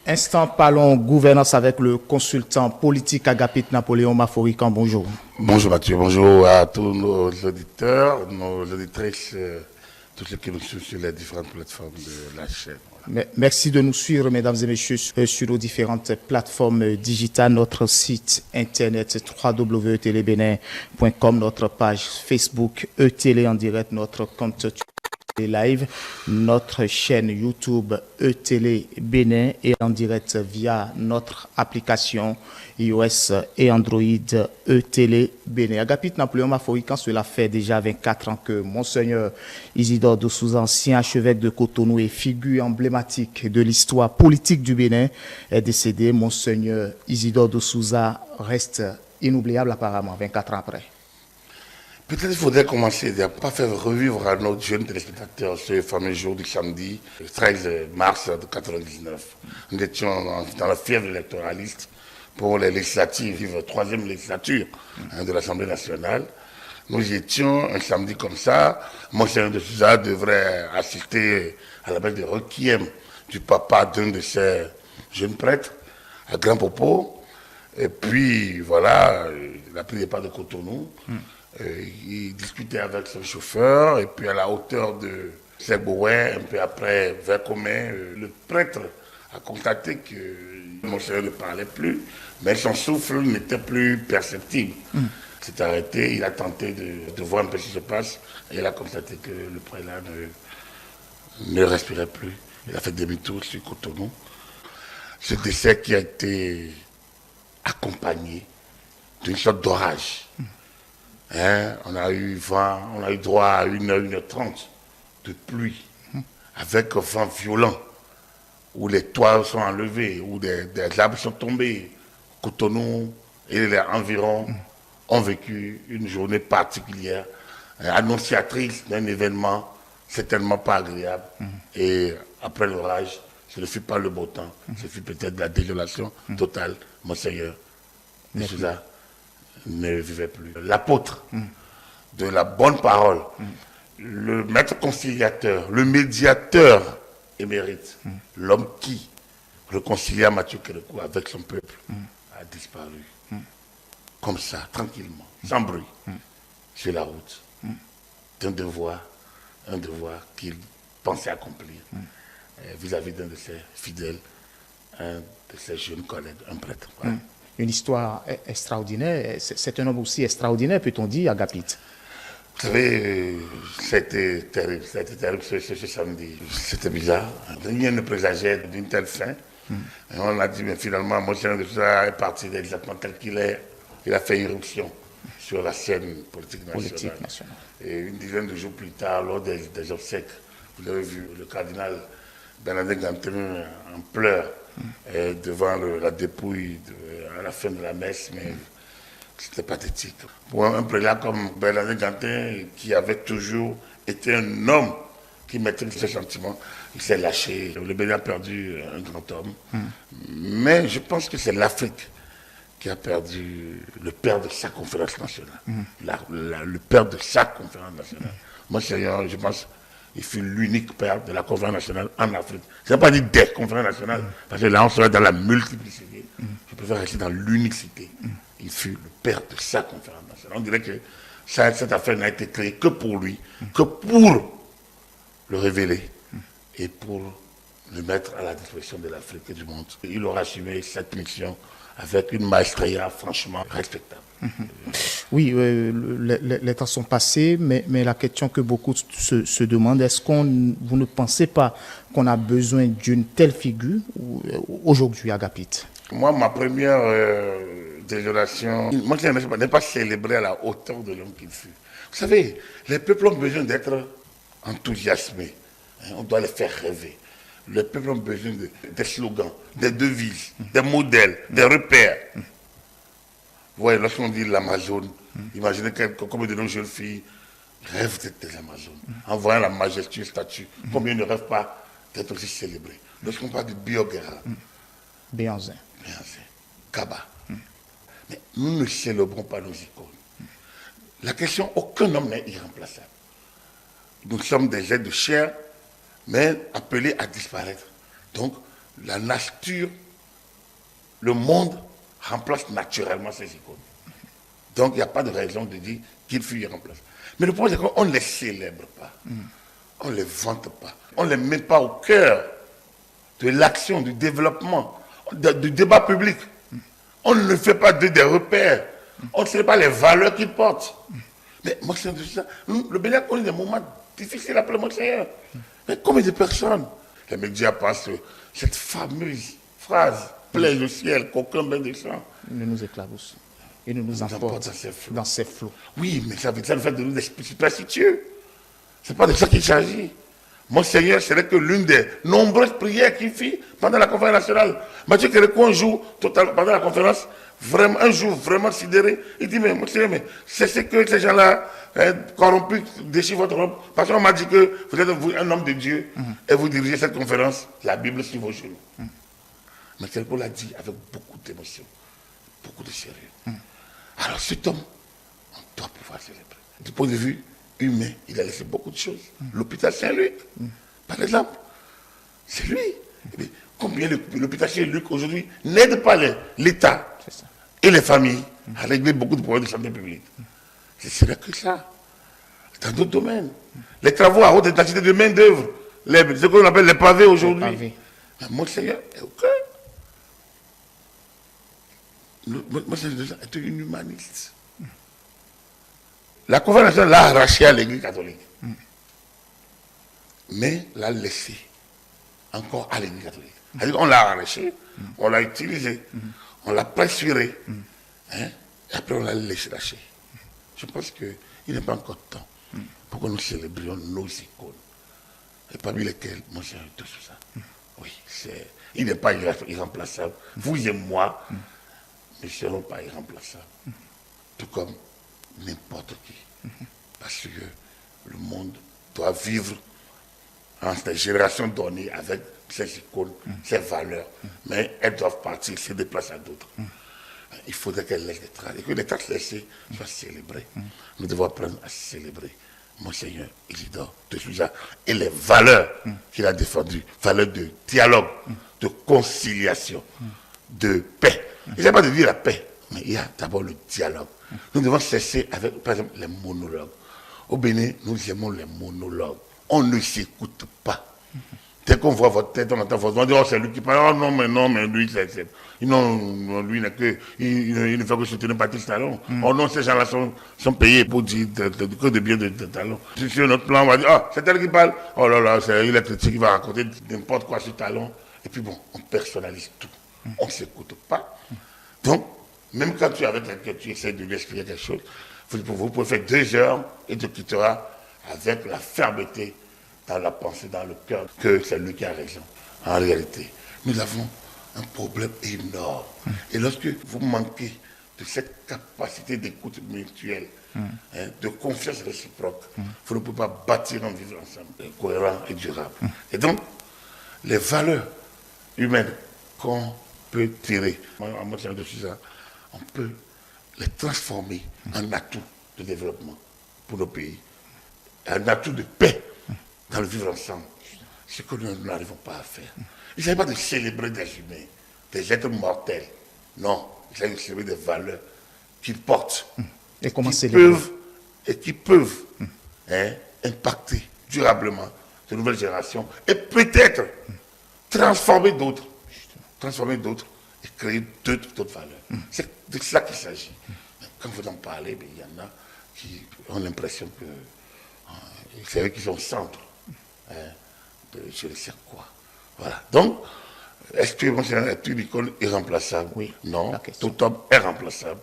Instant, parlons gouvernance avec le consultant politique Agapit Napoléon Maforican. Bonjour. Bonjour Mathieu, bonjour à tous nos auditeurs, nos auditrices, tous ceux qui nous suivent sur les différentes plateformes de la chaîne. Merci de nous suivre, mesdames et messieurs, sur nos différentes plateformes digitales, notre site internet www.etelebenin.com, notre page Facebook ETélé en direct, notre compte live, notre chaîne YouTube ETélé Bénin et en direct via notre application iOS et Android ETélé Bénin. Agapit Napoléon Maforican, cela fait déjà 24 ans que Monseigneur Isidore de Souza, ancien archevêque de Cotonou et figure emblématique de l'histoire politique du Bénin, est décédé. Monseigneur Isidore de Souza reste inoubliable apparemment 24 ans après. Peut-être qu'il faudrait commencer à ne pas faire revivre à nos jeunes téléspectateurs ce fameux jour du samedi, le 13 mars 1999. Nous étions dans la fièvre électoraliste pour les législatives, la troisième législature de l'Assemblée nationale. Nous étions un samedi comme ça. Monseigneur de Souza devrait assister à la messe de requiem du papa d'un de ces jeunes prêtres, à Grand Popo. Et puis, voilà, il a pris des pas de Cotonou. Il discutait avec son chauffeur, et puis à la hauteur de Seboué, un peu après, vers Comé, le prêtre a constaté que Monseigneur ne parlait plus, mais son souffle n'était plus perceptible. Il s'est arrêté, il a tenté de voir un peu ce qui se passe, et il a constaté que le prélat ne respirait plus. Il a fait demi-tour sur Cotonou. Ce décès qui a été accompagné d'une sorte d'orage. On a eu droit à 1h30 de pluie, avec un vent violent, où les toits sont enlevés, où des arbres sont tombés. Cotonou et les environs ont vécu une journée particulière, annonciatrice d'un événement certainement pas agréable. Et après l'orage, ce ne fut pas le beau temps, ce fut peut-être la désolation totale. Monseigneur de Souza ne vivait plus. L'apôtre de la bonne parole, le maître conciliateur, le médiateur émérite, l'homme qui réconcilia Mathieu Kérékou avec son peuple, a disparu. Comme ça, tranquillement, sans bruit, sur la route, d'un devoir qu'il pensait accomplir vis-à-vis d'un de ses fidèles, un de ses jeunes collègues, un prêtre. Voilà. Une histoire extraordinaire. C'est un homme aussi extraordinaire, peut-on dire, Agapit. Vous savez, c'était terrible ce samedi. C'était bizarre. Rien ne présageait d'une telle fin. Et on a dit, mais finalement, Monseigneur de Souza est parti exactement tel qu'il est. Il a fait irruption sur la scène politique nationale. Et une dizaine de jours plus tard, lors des obsèques, vous avez vu le cardinal Bernadette Gantin en pleurs devant la dépouille à la fin de la messe, mais c'était pathétique. Pour un prélat comme Bernadette Gantin, qui avait toujours été un homme qui maîtrise ses sentiments, il s'est lâché. Le Bénin a perdu un grand homme. Mais je pense que c'est l'Afrique qui a perdu le père de sa conférence nationale. Le père de sa conférence nationale. Moi, je pense il fut l'unique père de la conférence nationale en Afrique. Je ne vais pas dire des conférences nationales, parce que là, on serait dans la multiplicité. Je préfère rester dans l'unicité. Il fut le père de sa conférence nationale. On dirait que cette affaire n'a été créée que pour lui, que pour le révéler et pour le mettre à la disposition de l'Afrique et du monde. Il aura assumé cette mission avec une maestria franchement respectable. Oui, les temps sont passés, mais la question que beaucoup se demandent, est-ce vous ne pensez pas qu'on a besoin d'une telle figure aujourd'hui, Agapit? Moi, ma première désolation, moi, je n'ai pas célébré à la hauteur de l'homme qu'il fut. Vous savez, les peuples ont besoin d'être enthousiasmés. On doit les faire rêver. Les peuples ont besoin des slogans, des devises, des modèles, des repères. Vous voyez, lorsqu'on dit l'Amazone, imaginez combien de nos jeunes filles rêvent d'être des Amazones. En voyant la majestueuse statue, combien ne rêvent pas d'être aussi célébrés. Lorsqu'on parle de Bioguerra, Béanzin, Kaba, mais nous ne célébrons pas nos icônes. La question, aucun homme n'est irremplaçable. Nous sommes des êtres de chair, mais appelés à disparaître. Donc, la nature, le monde remplace naturellement ces icônes. Donc il n'y a pas de raison de dire qu'il fut irremplaçable. Mais le problème c'est qu'on ne les célèbre pas. On ne les vante pas. On ne les met pas au cœur de l'action, du développement, du débat public. On ne fait pas des repères. On ne sait pas les valeurs qu'ils portent. Mais moi, c'est ça. Le Bénin connaît des moments difficiles après le Monseigneur. Mais combien de personnes? Les médias passent cette fameuse phrase, plaise au ciel, qu'aucun bain de sang. Il nous éclabousse. Il nous emporte dans ses flots. Oui, mais ça veut dire de nous des superstitieux. Ce n'est pas de ça qu'il s'agit. Monseigneur, c'est que l'une des nombreuses prières qu'il fit pendant la conférence nationale. Mathieu Kérékou, un jour, pendant la conférence, vraiment, un jour vraiment sidéré, il dit, mais Monseigneur, mais c'est ce que ces gens-là, corrompus, déchirent votre robe. Parce qu'on m'a dit que vous êtes un homme de Dieu et vous dirigez cette conférence, la Bible sur vos genoux. Mais Kérékou l'a dit avec beaucoup d'émotion, beaucoup de sérieux. Alors cet homme, on doit pouvoir célébrer. Du point de vue humain, il a laissé beaucoup de choses. L'hôpital Saint-Luc, par exemple, c'est lui. Mais combien l'hôpital Saint-Luc aujourd'hui n'aide pas l'État et les familles à régler beaucoup de problèmes de santé publique. C'est vrai que ça. Dans d'autres domaines. Les travaux à haute intensité de main-d'œuvre, ce qu'on appelle les pavés aujourd'hui. Monseigneur est au cœur. Monseigneur est un humaniste. La conférence nationale l'a arraché à l'Église catholique. Mais l'a laissé encore à l'Église catholique. C'est-à-dire qu'on l'a arraché, on l'a utilisé, on l'a pressuré, et après on l'a laissé lâcher. Je pense qu'il n'est pas encore temps pour que nous célébrions nos icônes. Et parmi lesquelles, Monseigneur, tout ça. Oui, il n'est pas irremplaçable. Vous et moi ne serons pas irremplaçables. Tout comme n'importe qui. Parce que le monde doit vivre en cette génération donnée avec ses icônes, ses valeurs. Mais elles doivent partir, se déplacer à d'autres. Il faudrait qu'elles laissent des traces. Et que les traces laissées soient célébrées. Nous devons apprendre à célébrer Monseigneur Isidore de Souza et les valeurs qu'il a défendues. Valeurs de dialogue, de conciliation, de paix. Il n'y a pas de dire la paix, mais il y a d'abord le dialogue. Nous devons cesser avec, par exemple, les monologues. Au Bénin, nous aimons les monologues. On ne s'écoute pas. Dès qu'on voit votre tête, on entend votre voix, on dit, oh, c'est lui qui parle. Oh non, mais lui, c'est... Non, lui, il ne fait que soutenir Baptiste Talon. Oh non, ces gens-là sont payés pour dire que de bien de Talon. Sur notre plan, on va dire, oh, c'est elle qui parle. Oh là là, c'est l'électricité qui va raconter n'importe quoi sur Talon. Et puis bon, on personnalise tout. On ne s'écoute pas. Donc, même quand tu es avec quelqu'un, tu essaies de lui expliquer quelque chose, vous pouvez faire 2 heures et tu quitteras avec la fermeté dans la pensée, dans le cœur, que c'est lui qui a raison. En réalité, nous avons un problème énorme. Et lorsque vous manquez de cette capacité d'écoute mutuelle, de confiance réciproque, vous ne pouvez pas bâtir un vivre ensemble cohérent et durable. Et donc, les valeurs humaines qu'on peut tirer, en matière de ça, on peut les transformer en atout de développement pour nos pays, un atout de paix dans le vivre ensemble, ce que nous n'arrivons pas à faire. Il ne s'agit pas de célébrer des humains, des êtres mortels. Non, il s'agit de célébrer des valeurs qu'ils portent et comment qui peuvent impacter durablement de nouvelles générations et peut-être transformer d'autres et créer d'autres valeurs. C'est de cela qu'il s'agit. Quand vous en parlez, il y en a qui ont l'impression que c'est eux qui sont au centre de je ne sais quoi. Voilà. Donc, est-ce que Monseigneur est une icône irremplaçable? Oui. Non, tout homme est remplaçable.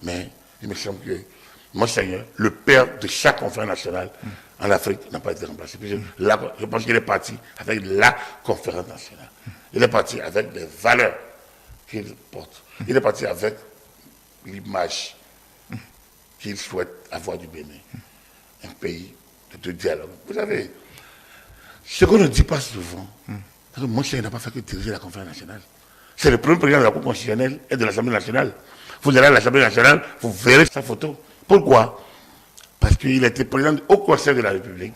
Mais il me semble que Monseigneur, le père de chaque conférence nationale en Afrique, n'a pas été remplacé. Je pense qu'il est parti avec la conférence nationale. Il est parti avec les valeurs qu'il porte. Il est parti avec l'image qu'il souhaite avoir du Bénin. Un pays de dialogue. Vous savez, ce qu'on ne dit pas souvent, c'est que Monseigneur n'a pas fait que diriger la conférence nationale. C'est le premier président de la Cour constitutionnelle et de l'Assemblée nationale. Vous allez à l'Assemblée nationale, vous verrez sa photo. Pourquoi? Parce qu'il était président du Haut Conseil de la République,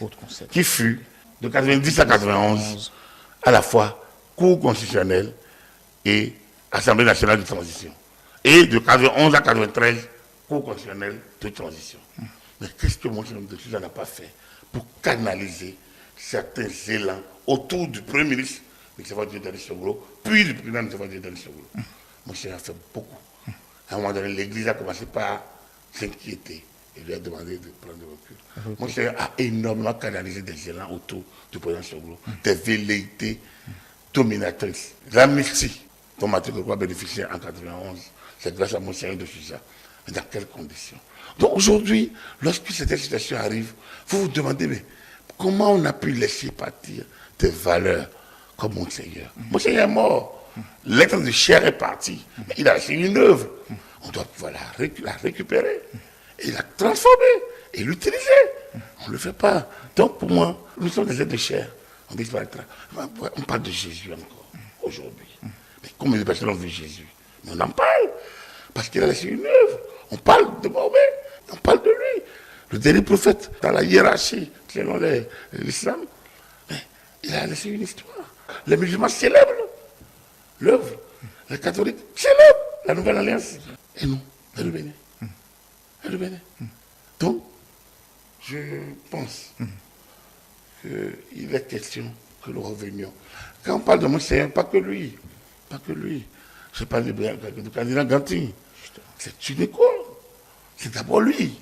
qui fut de 90 à 91 à la fois Cour constitutionnelle et Assemblée nationale de transition. Et de 91 à 93, Cour constitutionnelle de transition. Mais qu'est-ce que Monseigneur de Sousa n'a pas fait pour canaliser certains élans autour du Premier ministre, M. Diodone Soglo, puis du président M. Diodone Soglo. Monseigneur a fait beaucoup. À un moment donné, l'Église a commencé par s'inquiéter et lui a demandé de prendre du recul. Monseigneur a énormément canalisé des élans autour du président Soglo, des velléités dominatrices. L'amnistie dont Mathieu Kokwa bénéficiait en 91, c'est grâce à Monseigneur de Sousa. Mais dans quelles conditions? Donc aujourd'hui, lorsque cette situation arrive, vous vous demandez, mais comment on a pu laisser partir des valeurs comme Monseigneur? Monseigneur est mort. L'être de chair est parti. Mais il a laissé une œuvre. On doit pouvoir la récupérer et la transformer et l'utiliser. On ne le fait pas. Donc pour moi, nous sommes des êtres de chair. On parle de Jésus encore aujourd'hui. Mais combien de personnes ont vu Jésus? Mais on en parle. Parce qu'il a laissé une œuvre. On parle de Mahomet. On parle de lui. Le dernier prophète dans la hiérarchie, selon l'islam. Mais il a laissé une histoire. Les musulmans célèbrent l'œuvre. Les catholiques célèbrent la nouvelle alliance. Et nous, et le Bénin. Et le Bénin. Donc, je pense qu'il est question que nous revenions. Quand on parle de Monseigneur, pas que lui. Pas que lui. Je parle du cardinal Ganti. C'est une école. C'est d'abord lui.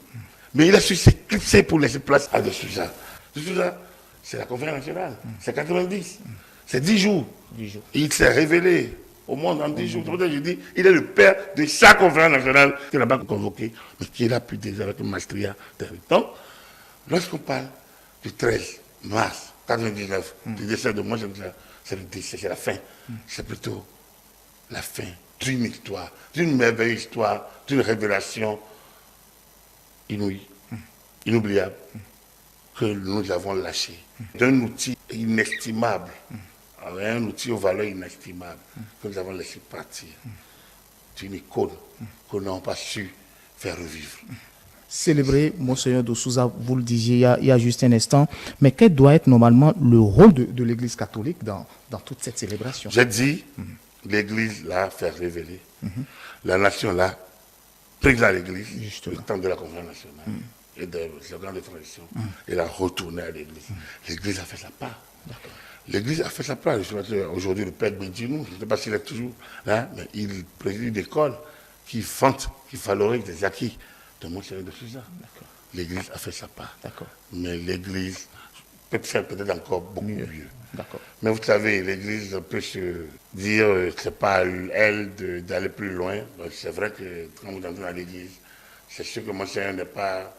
Mais il a su s'éclipser pour laisser place à De Sousa. De Sousa, c'est la conférence nationale. C'est 90. C'est 10 jours. 10 jours. Il s'est révélé au monde en 10 jours. Je dis, il est le père de chaque conférence nationale qui n'a pas convoqué, mais qui est là plus déjà avec une maestria. Donc, lorsqu'on parle du 13 mars 99, du décès de moi, c'est le décès, c'est la fin. C'est plutôt la fin d'une histoire, d'une merveilleuse histoire, d'une révélation inouïe, inoubliable, que nous avons lâché, d'un outil inestimable, un outil aux valeurs inestimables, que nous avons laissé partir, d'une icône que nous n'avons pas su faire revivre. Célébrer Monseigneur de Sousa, vous le disiez il y a juste un instant, mais quel doit être normalement le rôle de l'Église catholique dans toute cette célébration? J'ai dit, l'Église l'a fait révéler, la nation l'a prise à l'Église, le temps de la conférence nationale et des organes de transition, et l'a retourné à l'Église. L'Église a fait sa part. L'Église a fait sa part. Aujourd'hui, le Père Bédinou, je ne sais pas s'il est toujours là, mais il préside une école qui vante, qui valorise des acquis de Monseigneur de Sousa. L'Église a fait sa part. Mais l'Église peut faire peut-être encore beaucoup mieux. Mais vous savez, l'Église peut se dire que ce n'est pas elle d'aller plus loin. C'est vrai que quand vous entrez dans l'Église, c'est sûr que Monseigneur n'est pas,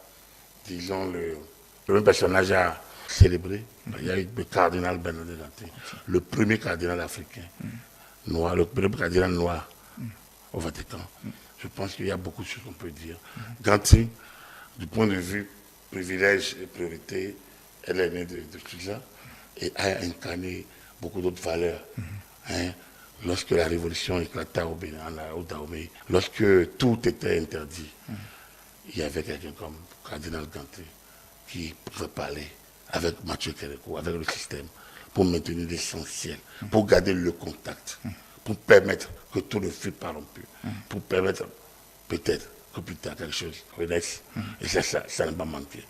disons, le même personnage à célébrer. Il y a eu le cardinal Bernardin Ganti, le premier cardinal africain noir, le premier cardinal noir au Vatican. Je pense qu'il y a beaucoup de choses qu'on peut dire. Ganti, du point de vue privilège et priorité, elle est née de Sousa et a incarné beaucoup d'autres valeurs. Lorsque la révolution éclata au Bénin, au Dahomey, lorsque tout était interdit, il y avait quelqu'un comme cardinal Ganti qui pouvait parler avec Mathieu Kérékou, avec le système, pour maintenir l'essentiel, pour garder le contact, pour permettre que tout ne fût pas rompu, pour permettre peut-être que plus tard quelque chose renaisse. Et ça n'a pas manqué.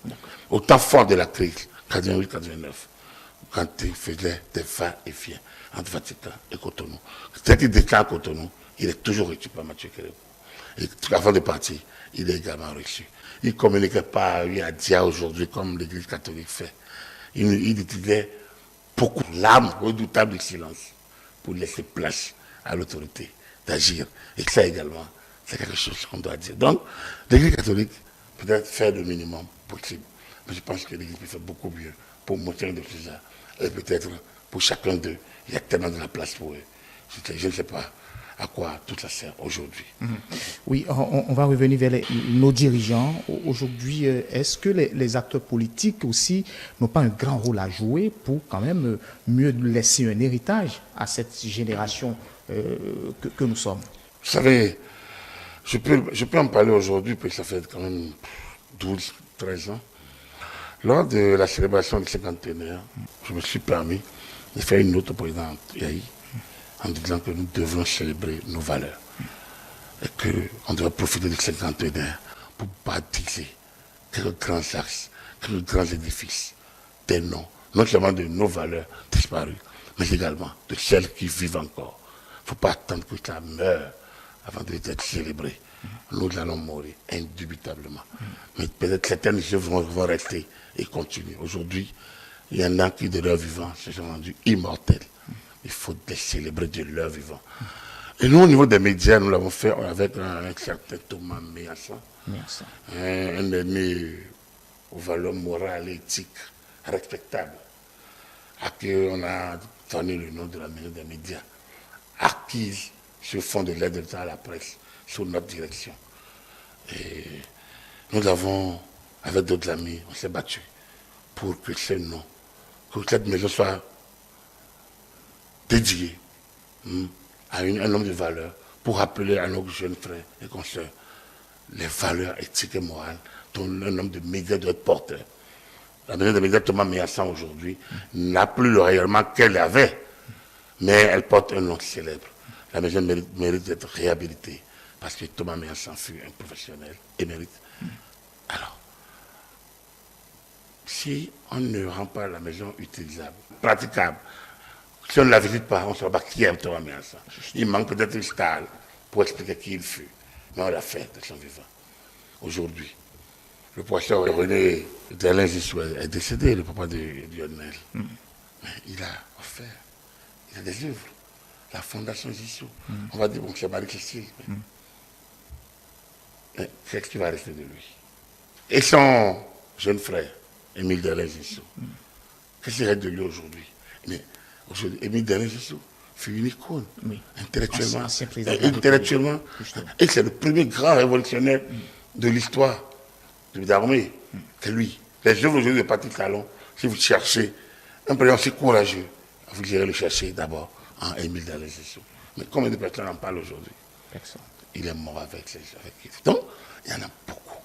Au temps fort de la crise, 88-89, quand il faisait des va-et-vient entre Vatican et Cotonou, dès qu'il déclare Cotonou, il est toujours reçu par Mathieu Kérékou. Et avant de partir, il est également reçu. Il ne communiquait pas à Dia aujourd'hui comme l'Église catholique fait. Il utilisait beaucoup l'âme redoutable du silence pour laisser place à l'autorité d'agir. Et ça également, c'est quelque chose qu'on doit dire. Donc, l'Église catholique peut-être faire le minimum possible. Mais je pense que l'Église peut faire beaucoup mieux pour Monseigneur de Sousa. Et peut-être pour chacun d'eux, il y a tellement de la place pour eux. Je ne sais pas à quoi tout ça sert aujourd'hui. Oui, on va revenir vers nos dirigeants. Aujourd'hui, est-ce que les acteurs politiques aussi n'ont pas un grand rôle à jouer pour quand même mieux laisser un héritage à cette génération que nous sommes? Vous savez, je peux en parler aujourd'hui, parce que ça fait quand même 12, 13 ans. Lors de la célébration du 50e, je me suis permis de faire une note au président Yahi en disant que nous devons célébrer nos valeurs et qu'on devrait profiter de cette centenaire pour baptiser quelques grands axes, quelques grands édifices, des noms, non seulement de nos valeurs disparues, mais également de celles qui vivent encore. Il ne faut pas attendre que ça meure avant d'être célébré. Nous allons mourir indubitablement. Mais peut-être certaines œuvres vont rester et continuer. Aujourd'hui, il y en a qui de leur vivant se sont rendus immortels. Il faut les célébrer de leur vivant. Et nous, au niveau des médias, nous l'avons fait avec un certain Thomas Méassan, un aîné aux valeurs morales et éthiques respectables, à qui on a donné le nom de la maison des médias, acquise sur fond de l'aide de l'État à la presse, sous notre direction. Et nous avons, avec d'autres amis, on s'est battu pour que ce nom, que cette maison soit dédiée à un homme de valeur, pour rappeler à nos jeunes frères et consoeurs les valeurs éthiques et morales dont un homme de médias doit être porteur. La maison des médias Thomas Méassan aujourd'hui n'a plus le rayonnement qu'elle avait, mais elle porte un nom célèbre. La maison mérite d'être réhabilitée parce que Thomas Méassan fut un professionnel émérite. Alors, si on ne rend pas la maison utilisable, praticable, si on ne la visite pas, on ne saura pas qui est Thomas Méassan. Il manque peut-être une star pour expliquer qui il fut, mais on l'a fait de son vivant. Aujourd'hui, le professeur René d'Alain Zissou est décédé, le papa de Lionel. Mais il a offert, il a des œuvres. La fondation Zissou. On va dire, bon, c'est Marie-Cécile. Qu'est-ce qui va rester de lui? Et son jeune frère, Émile Dalain Zissou. Qu'est-ce qui reste de lui aujourd'hui? Mais aujourd'hui, Émile Dalain Zissou fut une icône, intellectuellement. Et c'est le premier grand révolutionnaire de l'histoire de l'armée. C'est lui. Les œuvres aujourd'hui de Patrick Talon, si vous cherchez un président si courageux, vous irez le chercher d'abord en Émile Dalain Zissou. Mais combien de personnes en parlent aujourd'hui? Personne. Il est mort avec lui. Donc, il y en a beaucoup.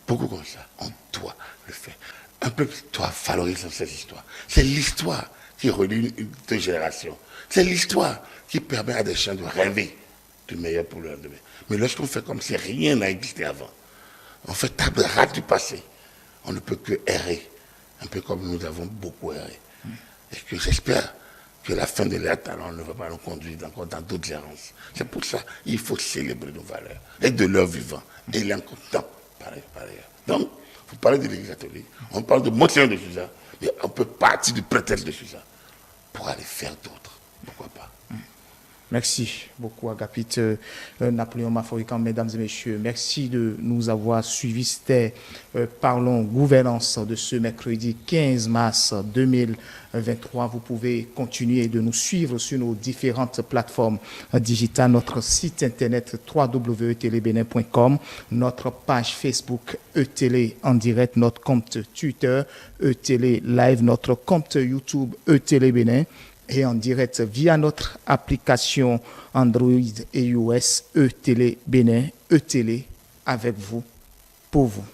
Beaucoup comme ça. On doit le faire. Un peuple doit valoriser ces histoires. C'est l'histoire qui relie deux générations. C'est l'histoire qui permet à des gens de rêver du meilleur pour leur demain. Mais lorsqu'on fait comme si rien n'a existé avant, on fait table rase du passé, on ne peut que errer. Un peu comme nous avons beaucoup erré. Et que j'espère que la fin de l'ère Talon ne va pas nous conduire encore dans d'autres errances. C'est pour ça qu'il faut célébrer nos valeurs et de leur vivant. Et il est encore temps, pareil. Donc, vous parlez de l'église catholique, on parle de Monseigneur de Sousa, mais on peut partir du prétexte de Sousa pour aller faire d'autres. Pourquoi pas? Merci beaucoup, Agapite Napoléon Mafaurikan, mesdames et messieurs. Merci de nous avoir suivis. C'était Parlons Gouvernance de ce mercredi 15 mars 2023. Vous pouvez continuer de nous suivre sur nos différentes plateformes digitales, notre site internet www.etelebenin.com, notre page Facebook ETélé en direct, notre compte Twitter ETélé Live, notre compte YouTube ETélé Bénin, et en direct via notre application Android et iOS ETélé Bénin, ETélé avec vous, pour vous.